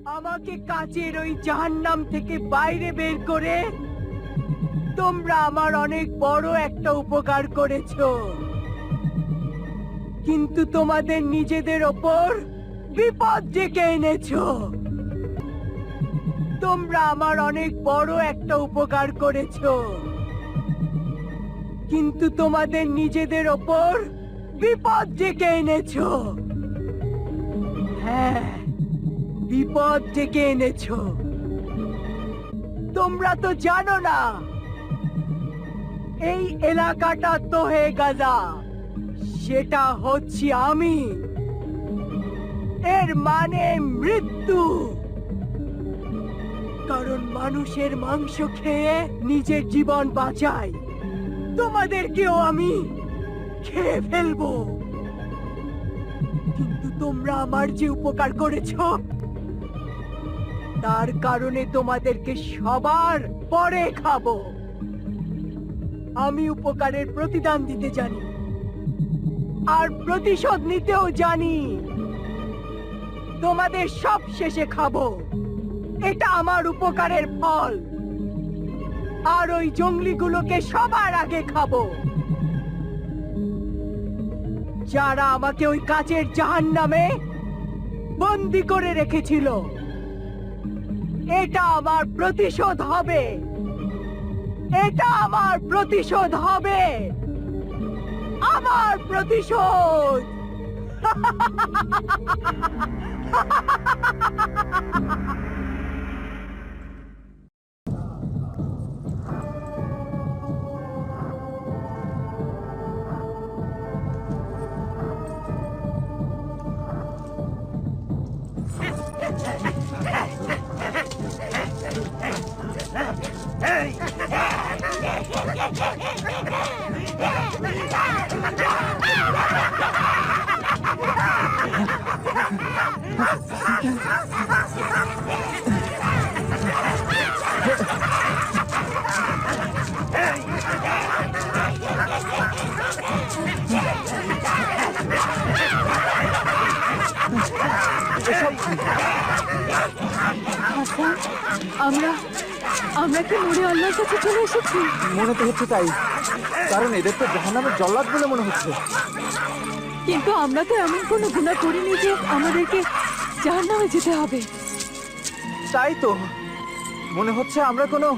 আমাকে কাচের ওই জাহান্নাম থেকে বাইরে বের করে তোমরা আমার অনেক বড় একটা উপকার করেছো, কিন্তু তোমাদের নিজেদের ওপর বিপদ ডেকে এনেছো। তোমরা আমার অনেক বড় একটা উপকার করেছো, কিন্তু তোমাদের নিজেদের ওপর বিপদ ডেকে এনেছো। হ্যাঁ, বিপদ ডেকে এনেছো। তোমরা তো জানো না এই এলাকাটা তোহে গাজা, সেটা হচ্ছি আমি। এর মানে মৃত্যু। কারণ মানুষের মাংস খেয়ে নিজের জীবন বাঁচাই, তোমাদেরকেও আমি খেয়ে ফেলবো। কিন্তু তোমরা আমার যে উপকার করেছো তার কারণে তোমাদেরকে সবার পরে খাবো। আমি উপকারের প্রতিদান দিতে জানি, আর প্রতিশোধ নিতেও জানি। তোমাদের সব শেষে খাবো, এটা আমার উপকারের ফল। আর ওই জঙ্গলিগুলোকে সবার আগে খাবো, যারা আমাকে ওই কাচের জাহান্নামে বন্দি করে রেখেছিল। এটা আমার প্রতিশোধ হবে, এটা আমার প্রতিশোধ হবে, আমার প্রতিশোধ। আমরা আমরা কি মরে আল্লাহর কাছে চলে এসেছি? মনে তো হচ্ছে তাই, কারণ এদের তো জাহান্নামের জল্লাদ বলে মনে হচ্ছে। কিন্তু আমরা তো এমন কোনো গুনাহ করিনি যে আমাদেরকে জাহান্নামে যেতে হবে। তাই তো মনে হচ্ছে আমরা কোনো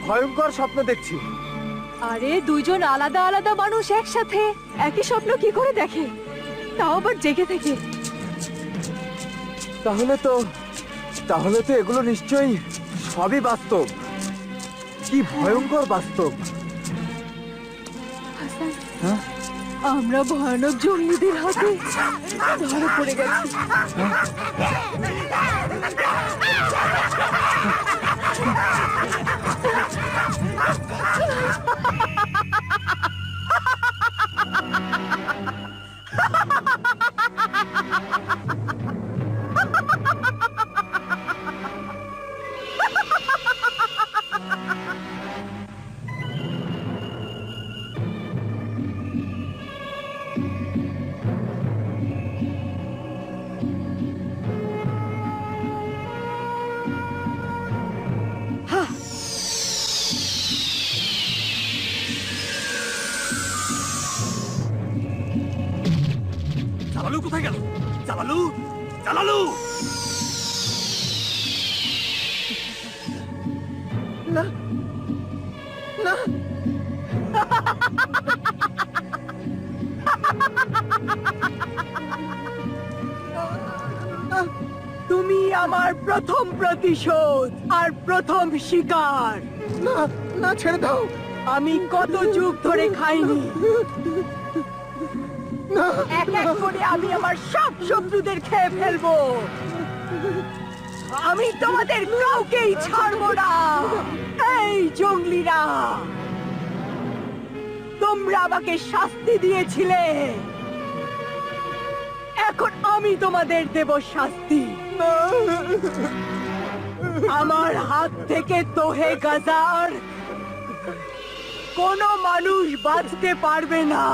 ভয়ঙ্কর স্বপ্ন দেখছি। আরে দুইজন আলাদা আলাদা মানুষ একসাথে একই স্বপ্ন কি করে দেখে, তাও আবার জেগে থেকে? তাহলে তো এগুলো নিশ্চয়ই সবই বাস্তব। কি ভয়ঙ্কর বাস্তব। হাসান, হ্যাঁ? আমরা ভয়ানক জঙ্গিদের হাতে ধরা পড়ে গেছি। জালালু কোথায় গেল? জালালু, জালালু! না না, তুমি আমার প্রথম প্রতিশোধ আর প্রথম শিকার। না না, ছেড়ে দাও। আমি কত যুগ ধরে খাইনি, এক এক করে আমি আমার সব শত্রুদের খেয়ে ফেলবো। আমি তোমাদের কাউকেই ছাড়বো না। এই জঙ্গলিরা, তোমরা আমাকে শাস্তি দিয়েছিলে, এখন আমি তোমাদের দেব শাস্তি। আমার হাত থেকে তোহে গাজার কোনো মানুষ বাঁচতে পারবে না।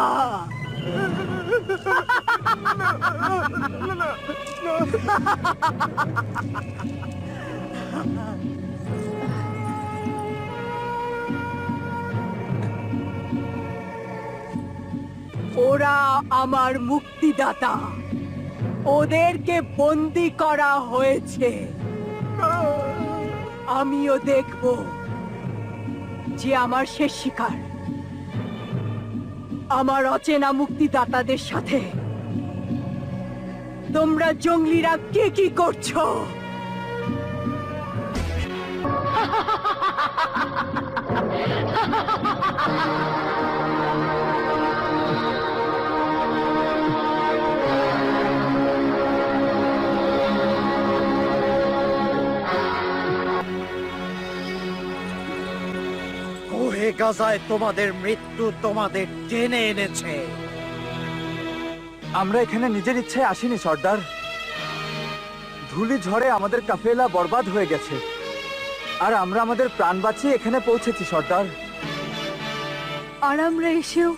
ওরা আমার মুক্তিদাতা, ওদেরকে বন্দি করা হয়েছে। আমিও দেখব যে আমার শেষ শিকার আমার অচেনা মুক্তিদাতাদের সাথে তোমরা জঙ্গলিরা কে কি করছো। কোহে গাজায় তোমাদের মৃত্যু তোমাদের টেনে এনেছে। আমরা এখানে নিজের ইচ্ছায় আসিনি সর্দার। ধুলি ঝড়ে আমাদের কাফেলা বরবাদ হয়ে গেছে, আর আমরা আমাদের প্রাণ বাঁচিয়ে এখানে পৌঁছেছি সর্দার। আর আমরা এসেও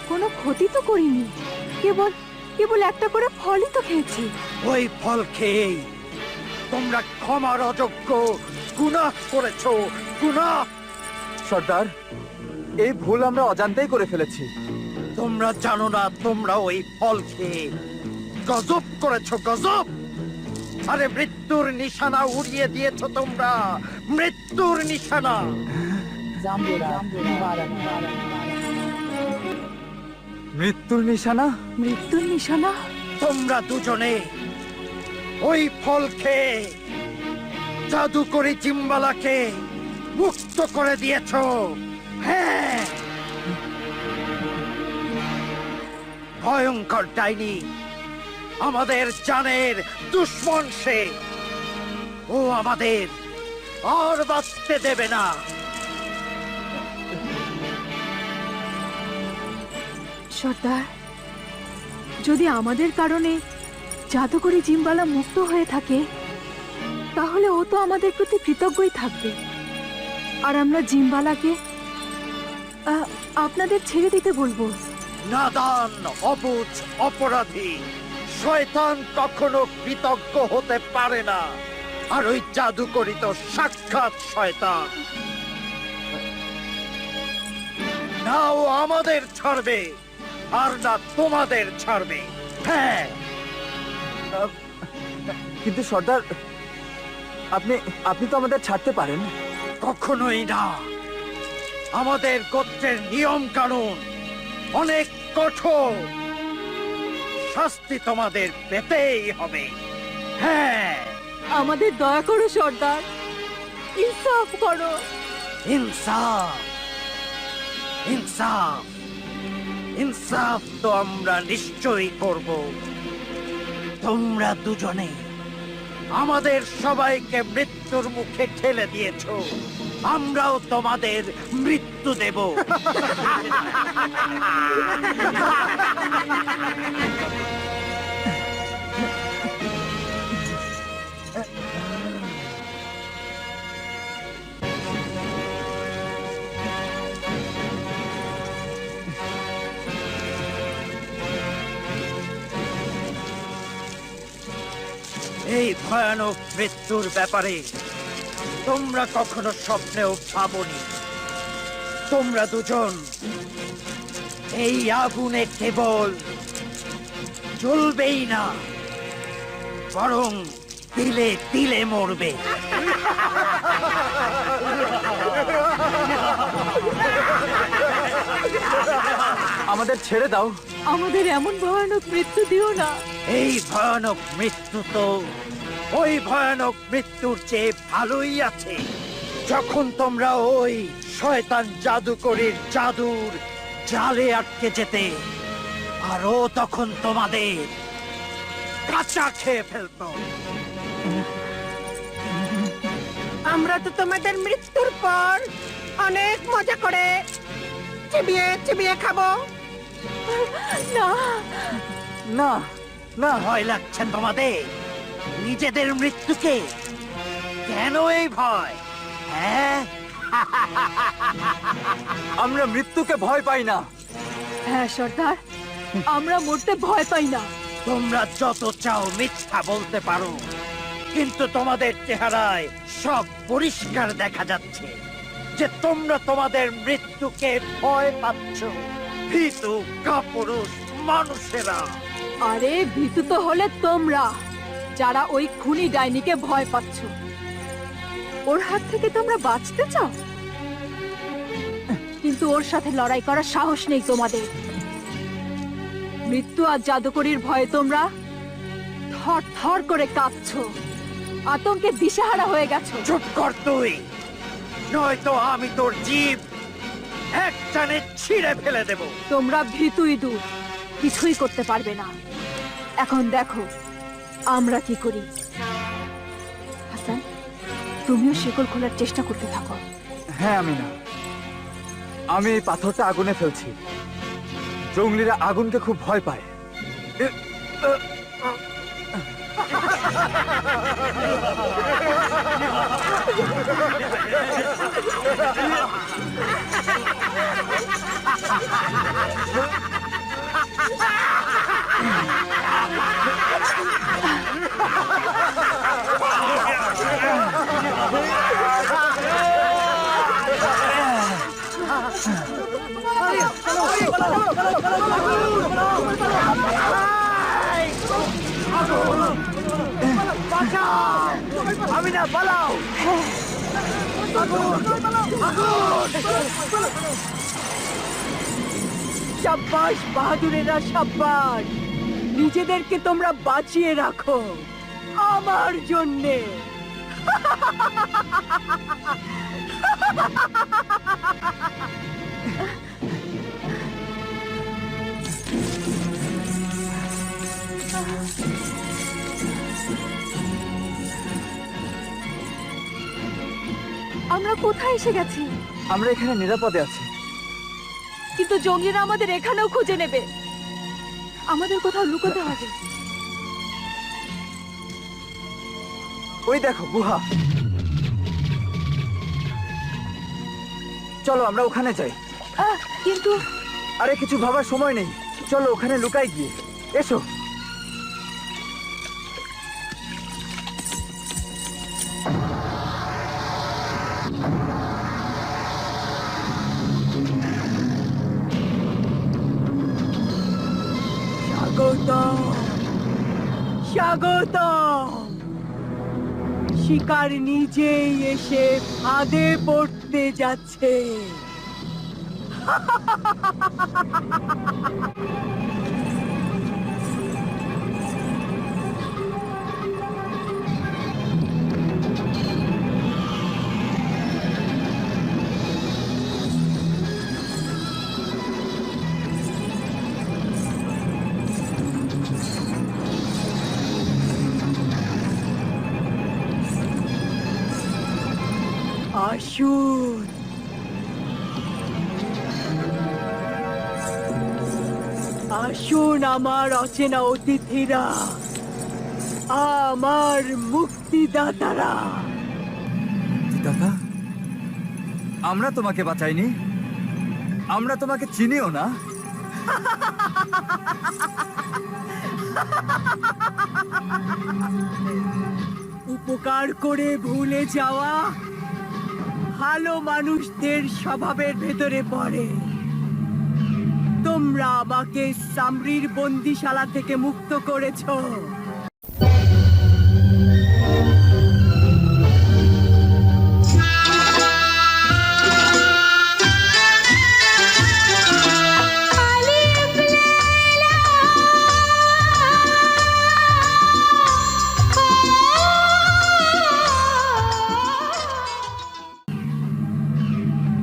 কোনো ক্ষতি তো করিনি, কেবল কেবল একটা করে ফলই তো খেয়েছি। ওই ফল খেয়েই তোমরা ক্ষমার অযোগ্য গুনাহ করেছো, গুনাহ। সর্দার, এই ভুল আমরা অজান্তেই করে ফেলেছি। তোমরা জানো না তোমরা ওই ফল খেয়ে গজব করেছো, গজব। আরে মৃত্যুর নিশানা উড়িয়ে দিয়েছো তোমরা, মৃত্যুর নিশানা। মৃত্যুর নিশানা? মৃত্যুর নিশানা? তোমরা দুজনে ওই ফল খেয়ে জাদুকরি জিম্বালাকে মুক্ত করে দিয়েছো। হ্যাঁ, ভয়ঙ্কর ডাইনি, আমাদের জানের দুশ্মন সে। ও আমাদের আর বাঁচতে দেবে না। সর্দার, যদি আমাদের কারণে জাদুকরি জিম্বালা মুক্ত হয়ে থাকে, তাহলে ও তো আমাদের প্রতি কৃতজ্ঞই থাকবে। আর আমরা জিম্বালাকে আপনাদের ছেড়ে দিতে বলবো। নাদান, অবুঝ, অপরাধী শয়তান কখনো কৃতজ্ঞ হতে পারে না। আর ওই জাদুকরি তো সাক্ষাৎ শয়তান। না ও আমাদের ছাড়বে, আর না তোমাদের ছাড়বে। হ্যাঁ, কিন্তু সর্দার, আপনি আপনি তো আমাদের ছাড়তে পারেন। কখনোই না। আমাদের গোত্রের নিয়ম কানুন অনেক কঠোর, শাস্তি তোমাদের পেতেই হবে। হ্যাঁ, আমাদের দয়া করো সর্দার, ইনসাফ করো। ইনসাফ, ইনসাফ, ইনসাফ তো আমরা নিশ্চয়ই করব। তোমরা দুজনে আমাদের সবাইকে মৃত্যুর মুখে ঠেলে দিয়েছো, আমরাও তোমাদের মৃত্যু দেব। এই ভয়ানক মৃত্যুর ব্যাপারে তোমরা কখনো স্বপ্নেও ভাবনি। তোমরা দুজন এই আগুনে কেবল জ্বলবেই না, বরং তিলে তিলে মরবে। আমাদের ছেড়ে দাও। আমাদের এমন ভয়ানক মৃত্যু দিও না। এই ভয়ানক মৃত্যু তো ওই ভয়ানক মৃত্যুর চেয়ে ভালোই আছে, যখন তোমরা ওই শয়তান জাদুকরীর জাদুর জালে আটকে যেতে, আর ও তখন তোমাদের কাঁচা খেয়ে ফেলতো। আমরা তো তোমাদের মৃত্যুর পর অনেক মজা করে চিবিয়ে চিবিয়ে খাবো। না, না না, ভয় লাগছে তোমাদের নিজেদের মৃত্যুকে? কেন এই ভয়? হ্যাঁ, আমরা মৃত্যুকে ভয় পাই না। হ্যাঁ সর্দার, আমরা মরতে ভয় পাই না। তোমরা যত চাও মিথ্যা বলতে পারো, কিন্তু তোমাদের চেহারায় সব পরিষ্কার দেখা যাচ্ছে যে তোমরা তোমাদের মৃত্যুকে ভয় পাচ্ছ। ভীতু কাপুরুষ মানুষেরা। আরে ভীতু তো হলে তোমরা, যারা ওই খুনি ডাইনিকে ভয় পাচ্ছ। ওর হাত থেকে তোমরা বাঁচতে চাও, কিন্তু ওর সাথে লড়াই করার সাহস নেই তোমাদের। মৃত্যু আর জাদুকরীর ভয়ে তোমরা থর থর করে কাঁপছো, আতঙ্কে দিশেহারা হয়ে গেছো। চুপ কর তুই, নয়তো আমি তোর জীব এক টানে ছিঁড়ে ফেলে দেব। তোমরা ভীতু ইঁদুর, কিছুই করতে পারবে না। এখন দেখো আমরা কি করি। হাসান, তুমিও শিকল খোলার চেষ্টা করতে থাকো। হ্যাঁ আমিনা, আমি এই পাথরটা আগুনে ফেলছি। জঙ্গলিরা আগুনকে খুব ভয় পায়। আমিনা পালাও। সাব্বাস বাহাদুরেরা, সাব্বাস। নিজেদেরকে তোমরা বাঁচিয়ে রাখো আমার জন্যে। আমরা কোথায় এসে গেছি? আমরা এখানে নিরাপদে আছি। কিন্তু জঙ্গিরা আমাদের এখানেও খুঁজে নেবে। আমাদের কোথাও লুকোতে হবে। ওই দেখো গুহা, চলো আমরা ওখানে যাই। কিন্তু আরে কিছু ভাবার সময় নেই, চলো ওখানে লুকাই গিয়ে। এসো। স্বাগত, স্বাগত। শিকার নিজেই এসে ফাঁদে পড়তে যাচ্ছে। আসুন, আসুন আমার অচেনা অতিথিরা, আমার মুক্তিদাতারা। দাদা, আমরা তোমাকে বাঁচাইনি, আমরা তোমাকে চিনিও না। উপকার করে ভুলে যাওয়া ভালো মানুষদের স্বভাবের ভেতরে পড়ে। তোমরা আমাকে সামরির বন্দিশালা থেকে মুক্ত করেছো।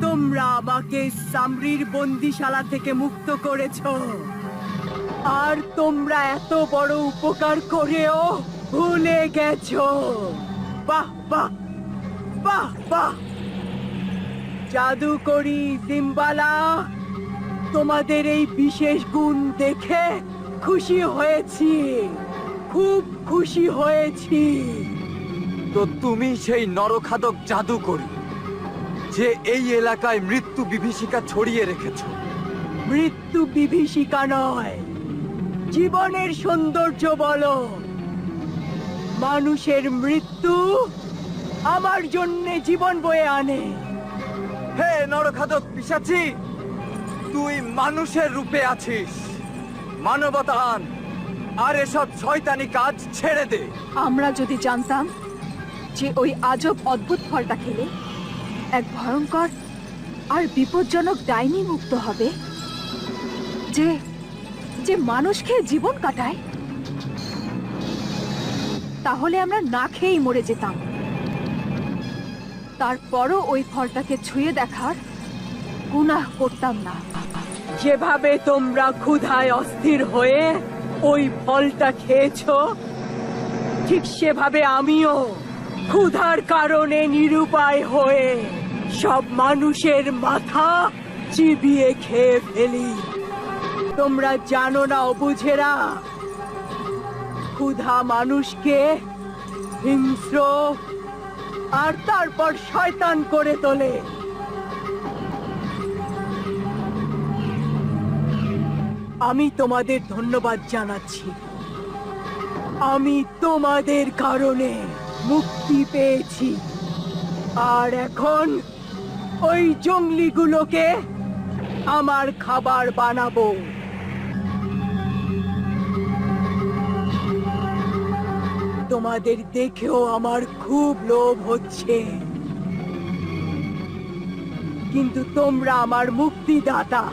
তোমরা আমাকে সামরির বন্দিশালা থেকে মুক্ত করেছো, আর তোমরা এত বড় উপকার করেও ভুলে গেছো। বাহ বাহ বাহ বাহ। জাদুকরি সিম্বালা, তোমাদের এই বিশেষ গুণ দেখে খুশি হয়েছি, খুব খুশি হয়েছি। তো তুমি সেই নরখাদক জাদুকরী যে এই এলাকায় মৃত্যু বিভীষিকা ছড়িয়ে রেখেছো। মৃত্যু বিভীষিকা নয়, জীবনের সৌন্দর্য বলো, মানুষের মৃত্যু আমার জন্যে জীবন বয়ে আনে। হে নরখাদক পিশাচী, তুই মানুষের রূপে আছিস। মানবতা আন আর এসব শয়তানি কাজ ছেড়ে দে। আমরা যদি জানতাম যে ওই আজব অদ্ভুত ফলটা খেলে এক ভয়ঙ্কর আর বিপজ্জনক ডাইনি মুক্ত হবে, যে যে মানুষ খেয়ে জীবন কাটায়, তাহলে আমরা না খেয়েই মরে যেতাম। তারপরও ওই ফলটাকে ছুঁয়ে দেখার গুনাহ করতাম না। যেভাবে তোমরা ক্ষুধায় অস্থির হয়ে ওই ফলটা খেয়েছো, ঠিক সেভাবে আমিও ক্ষুধার কারণে নিরুপায় হয়ে সব মানুষের মাথা চিবিয়ে খেয়ে ফেলি। তোমরা জানো না অবুঝেরা, ক্ষুধা মানুষকে হিংস্র আর তারপর শয়তান করে তোলে। আমি তোমাদের ধন্যবাদ জানাচ্ছি। আমি তোমাদের কারণে মুক্তি পেয়েছি, আর এখন ওই জঙ্গলিগুলোকে আমার খাবার বানাবো। তোমাদের দেখেও আমার খুব লোভ হচ্ছে, কিন্তু তোমরা আমার মুক্তিদাতা,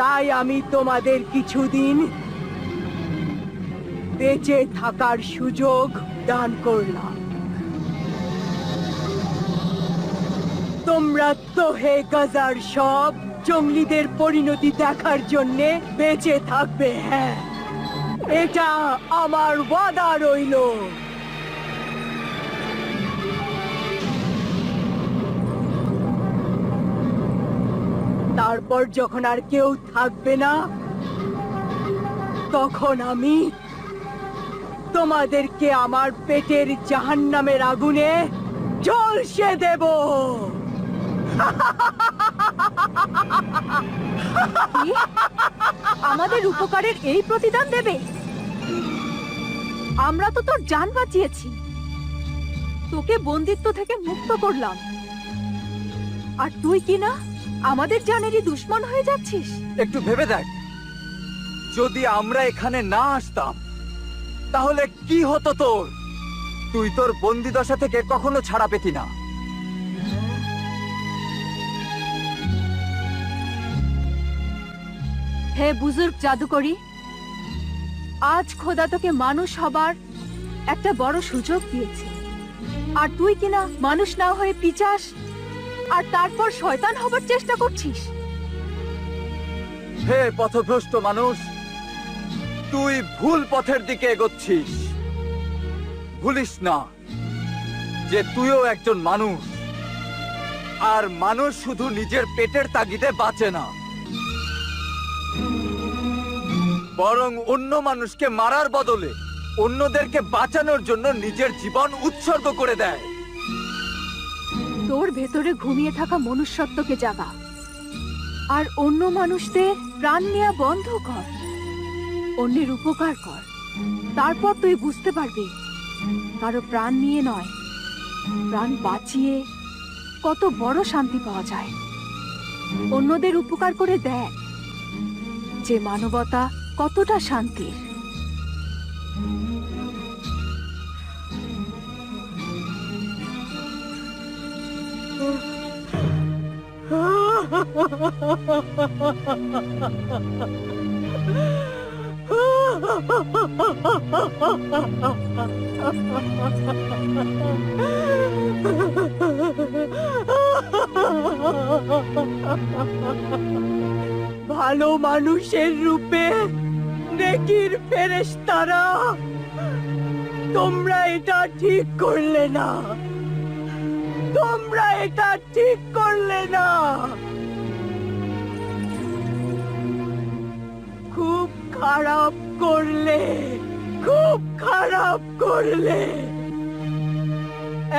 তাই আমি তোমাদের কিছুদিন বেঁচে থাকার সুযোগ দান করলাম। তোমরা তো হে গাজার সব জঙ্গলিদের পরিণতি দেখার জন্যে বেঁচে থাকবে। হ্যাঁ, এটা আমার ওয়াদা রইল। তারপর যখন আর কেউ থাকবে না, তখন আমি তোমাদেরকে আমার পেটের জাহান্নামের আগুনে ঝলসে দেব। কি? আমাদের উপকারের এই প্রতিদান দেবে? আমরা তো তোর জান বাঁচিয়েছি, তোকে বন্দিত্ব থেকে মুক্ত করলাম, আর তুই কি না আমাদের জানেরই দুশ্মন হয়ে যাচ্ছিস? একটু ভেবে দেখ, যদি আমরা এখানে না আসতাম তাহলে কি হতো তোর? তুই তোর বন্দি দশা থেকে কখনো ছাড়া পেতি না। হে বুজুর্গ জাদুকরি, আজ খোদা তোকে মানুষ হবার একটা বড় সুযোগ দিয়েছে, আর তুই কিনা মানুষ না হয়ে পিচাস আর তারপর শয়তান হবার চেষ্টা করছিস। হে পথভ্রষ্ট মানুষ, তুই ভুল পথের দিকে এগোচ্ছিস। ভুলিস না যে তুইও একজন মানুষ, আর মানুষ শুধু নিজের পেটের তাগিদে বাঁচে না, বরং অন্য মানুষকে মারার বদলে অন্যদেরকে বাঁচানোর জন্য নিজের জীবন উৎসর্গ করে দেয়। তোর ভেতরে ঘুমিয়ে থাকা মনুষ্যত্বকে জাগা, আর অন্য মানুষদের প্রাণ নেওয়া বন্ধ কর, অন্যের উপকার কর। তারপর তুই বুঝতে পারবি কারো প্রাণ নিয়ে নয়, প্রাণ বাঁচিয়ে কত বড় শান্তি পাওয়া যায়। অন্যদের উপকার করে দেখ যে মানবতা কতটা শান্তির। ভালো মানুষের রূপে নেকির ফেরেশতারা, তোমরা এটা ঠিক করলে না, তোমরা এটা ঠিক করলে না। খুব খারাপ করলে, খুব খারাপ করলে।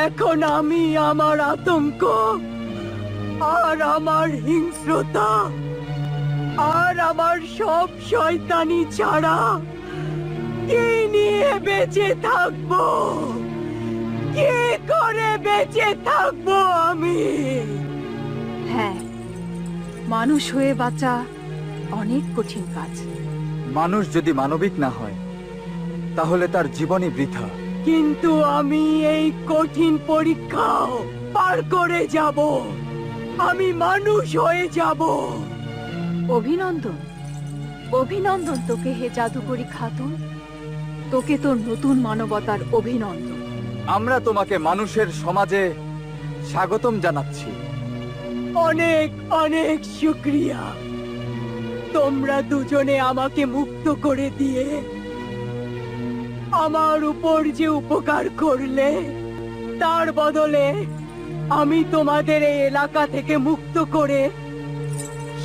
এখন আমি আমার আতঙ্ক আর আমার হিংস্রতা আর আমার সব শয়তানি ছাড়া কি নিয়ে বেঁচে থাকবো? কি করে বেঁচে থাকবো আমি? হ্যাঁ, মানুষ হয়ে বাঁচা অনেক কঠিন কাজ। মানুষ যদি মানবিক না হয় তাহলে তার জীবনই বৃথা। কিন্তু আমি এই কঠিন পরীক্ষাও পার করে যাব। আমি মানুষ হয়ে যাব। অভিনন্দন, অভিনন্দন তোকে হে জাদুকরি খাতুন। তোকে তোর নতুন মানবতার অভিনন্দন। আমরা তোমাকে মানুষের সমাজে স্বাগতম জানাচ্ছি। অনেক অনেক শুক্রিয়া। তোমরা দুজনে আমাকে মুক্ত করে দিয়ে আমার উপর যে উপকার করলে, তার বদলে আমি তোমাদের এই এলাকা থেকে মুক্ত করে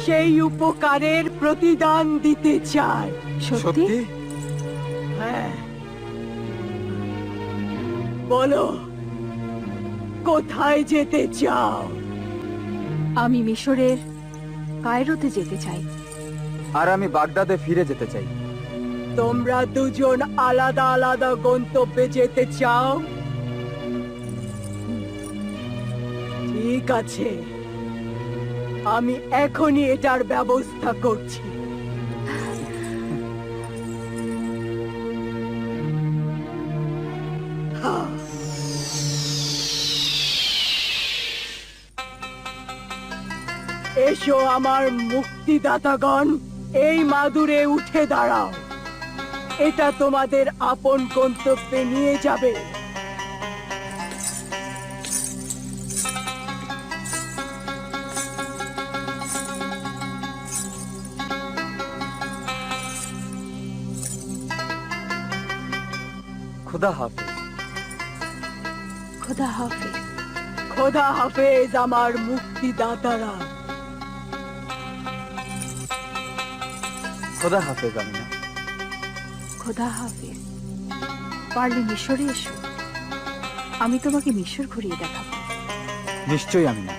সেই উপকারের প্রতিদান দিতে চাই। সত্যি? হ্যাঁ, বলো কোথায় যেতে চাও? আমি মিশরের কায়রোতে যেতে চাই। আর আমি বাগদাদে ফিরে যেতে চাই। তোমরা দুজন আলাদা আলাদা গন্তব্যে যেতে চাও? ঠিক আছে, আমি এখনই এটার ব্যবস্থা করছি। হ্যাঁ। এসো আমার মুক্তিদাতাগণ, এই মাদুরে উঠে দাঁড়াও। এটা তোমাদের আপন গন্তব্যে নিয়ে যাবে। খোদা হাফেজ। খোদা হাফেজ। খোদা হাফেজ আমার মুক্তিদাতারা। খোদা হাফেজ আমিনা। খোদা হাফেজ। পারলে মিশরে এসো, আমি তোমাকে মিশর ঘুরিয়ে দেখাবো। নিশ্চয়ই আমিনা।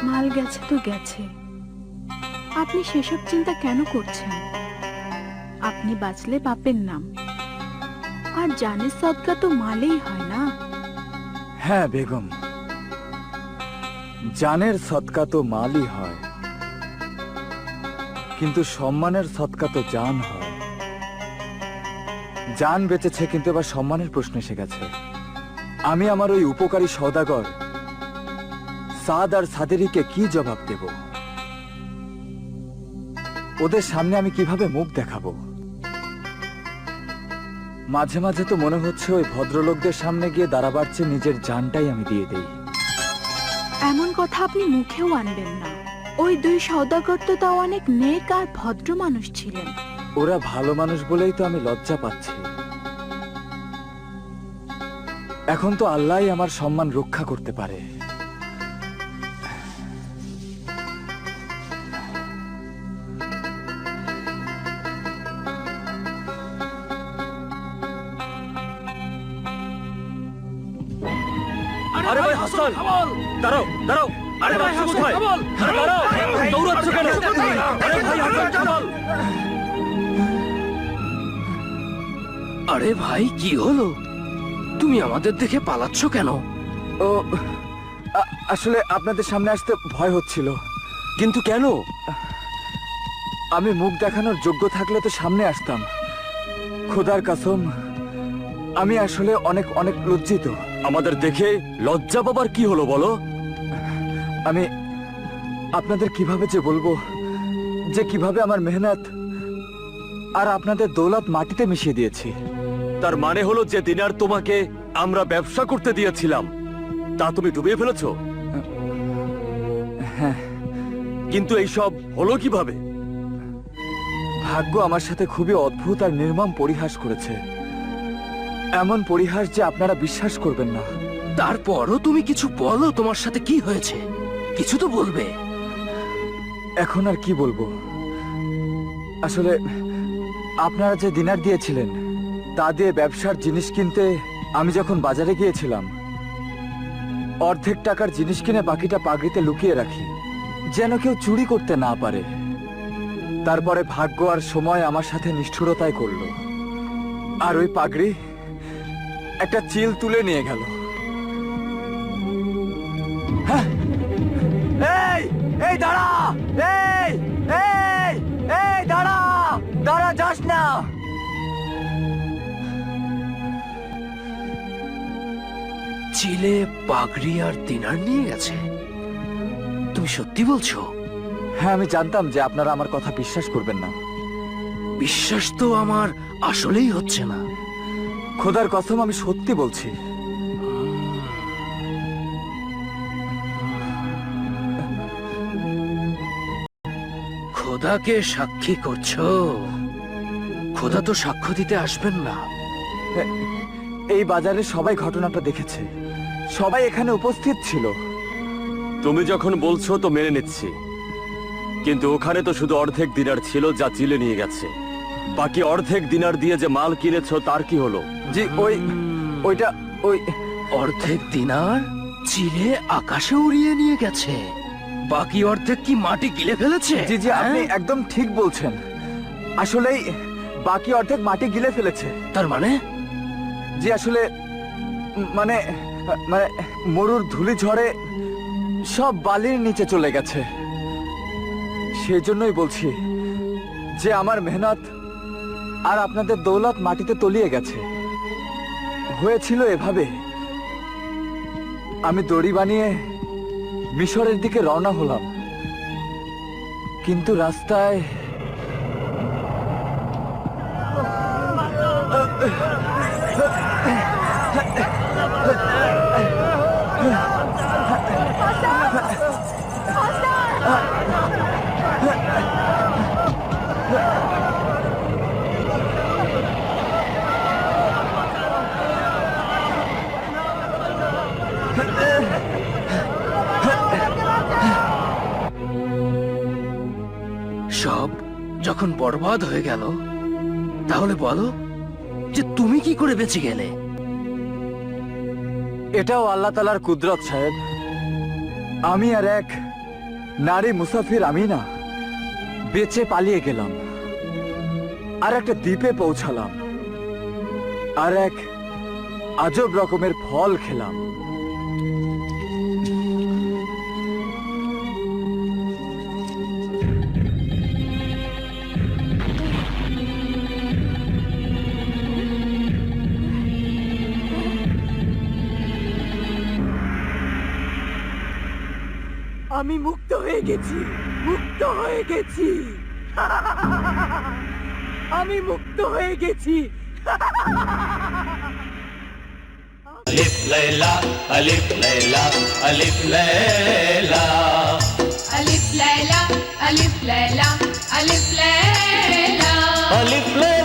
মাল গেছে তো গেছে, আপনি সেসব চিন্তা কেন করছেন? আপনি বাঁচলে বাপের নাম, আর জানের সদকা তো মালেই হয় না। হ্যাঁ বেগম, জানের সদকা তো মালই হয়, কিন্তু সম্মানের সদকা তো জান হয়। জান বেঁচেছে, কিন্তু এবার সম্মানের প্রশ্ন এসে গেছে। আমি আমার ওই উপকারী সওদাগর সাদ আর সাদেরিকে কি জবাব দেব? ওদের সামনে আমি কিভাবে মুখ দেখাবো? মাঝে মাঝে তো মনে হচ্ছে ওই ভদ্রলোকদের সামনে গিয়ে দাঁড়াবার চেয়ে নিজের জানটাই আমি দিয়ে দেই। এমন কথা আপনি মুখেও আনবেন না। ওই দুই সওদাগর তো তাও অনেক নেক আর ভদ্র মানুষ ছিলেন। ওরা ভালো মানুষ বলেই তো আমি লজ্জা পাচ্ছি। এখন তো আল্লাহই আমার সম্মান রক্ষা করতে পারে। আরে ভাই হাসান, দাঁড়াও দাঁড়াও। আরে ভাই হাসান, দাঁড়াও, দৌড়াচ্ছ কেন? আরে ভাই হাসান, থামো। আরে ভাই কি হলো? তুমি আমাদের দেখে পালাচ্ছ কেন? ও আসলে আপনাদের সামনে আসতে ভয় হচ্ছিল। কিন্তু কেন? আমি মুখ দেখানোর যোগ্য থাকলে তো সামনে আসতাম, খোদার কসম, আমি আসলে অনেক অনেক লজ্জিত। আমাদের দেখে লজ্জা পাবার কি হলো বলো? আমি আপনাদের কিভাবে যে বলবো যে কিভাবে আমার মেহনত আর আপনাদের দৌলত মাটিতে মিশিয়ে দিয়েছি। তার মানে হলো যে দিনার তোমাকে আমরা ব্যবসা করতে দিয়েছিলাম তা তুমি ডুবিয়ে ফেলেছো? হ্যাঁ, কিন্তু এইসব হলো কিভাবে? ভাগ্য আমার সাথে খুবই অদ্ভুত আর নির্মম পরিহাস করেছে। এমন পরিহাস যে আপনারা বিশ্বাস করবেন না। তারপরও তুমি কিছু বলো, তোমার সাথে কি হয়েছে? কিছু তো বলবে। এখন আর কি বলবো? আসলে আপনারা যে দিনার দিয়েছিলেন তা দিয়ে ব্যবসার জিনিস কিনতে আমি যখন বাজারে গিয়েছিলাম, অর্ধেক টাকার জিনিস কিনে বাকিটা পাগড়িতে লুকিয়ে রাখি, যেন কেউ চুরি করতে না পারে। তারপরে ভাগ্য আর সময় আমার সাথে নিষ্ঠুরতায় করলো, আর ওই পাগড়ি একটা চিল তুলে নিয়ে গেল। হ্যাঁ, এই এই দাঁড়া, এই এই এই দাঁড়া, দাঁড়া, যাস না। চিলে পাগড়ি আর দিনার নিয়ে গেছে? তুমি সত্যি বলছো? হ্যাঁ, আমি জানতাম যে আপনারা আমার কথা বিশ্বাস করবেন না। বিশ্বাস তো আমার আসলেই হচ্ছে না। খোদার কসম, আমি সত্যি বলছি। খোদাকে সাক্ষী করছো? খোদা তো সাক্ষ্য দিতে আসবেন না। এই বাজারে সবাই ঘটনাটা দেখেছে, সবাই এখানে উপস্থিত ছিল। তুমি যখন বলছো তো মেনে নিচ্ছি, কিন্তু ওখানে তো শুধু অর্ধেক দিনার ছিল যা চিলে নিয়ে গেছে। বাকি অর্ধেক দিনার দিয়ে যে মাল কিনেছো তার কি হলো? জি, ওইটা ওই অর্ধেক দিনার চিলে আকাশে উড়িয়ে নিয়ে গেছে, বাকি অর্ধেক কি মাটি গিলে ফেলেছে? জি জি, আপনি হ্যাঁ? একদম ঠিক বলছেন। আসলেই বাকি অর্ধেক মাটি গিলে ফেলেছে। তার মানে? জি আসলে মানে মানে মরুর ধুলি ঝড়ে সব বালির নিচে চলে গেছে। সেই জন্যই বলছি যে আমার মেহনত আর আপনাদের দৌলত মাটিতে তলিয়ে গেছে। হয়েছিল এভাবে, আমি দড়ি বানিয়ে মিশরের দিকে রওনা হলাম, কিন্তু রাস্তায় সব যখন বরবাদ হয়ে গেল, তাহলে বলো যে তুমি কি করে বেঁচে গেলে? এটাও আল্লাহ তাআলার কুদরত সাহেব। আমি আর এক নারী মুসাফির আমিনা বেঁচে পালিয়ে গেলাম, আর একটা দ্বীপে পৌঁছালাম, আর এক আজব রকমের ফল খেলাম। আমি মুক্ত হয়ে গেছি, মুক্ত হয়ে গেছি। আমি মুক্ত হয়ে গেছি। अलिफ लैला अलिफ लैला अलिफ लैला अलिफ लैला अलिफ लैला अलिफ लैला अलिफ लैला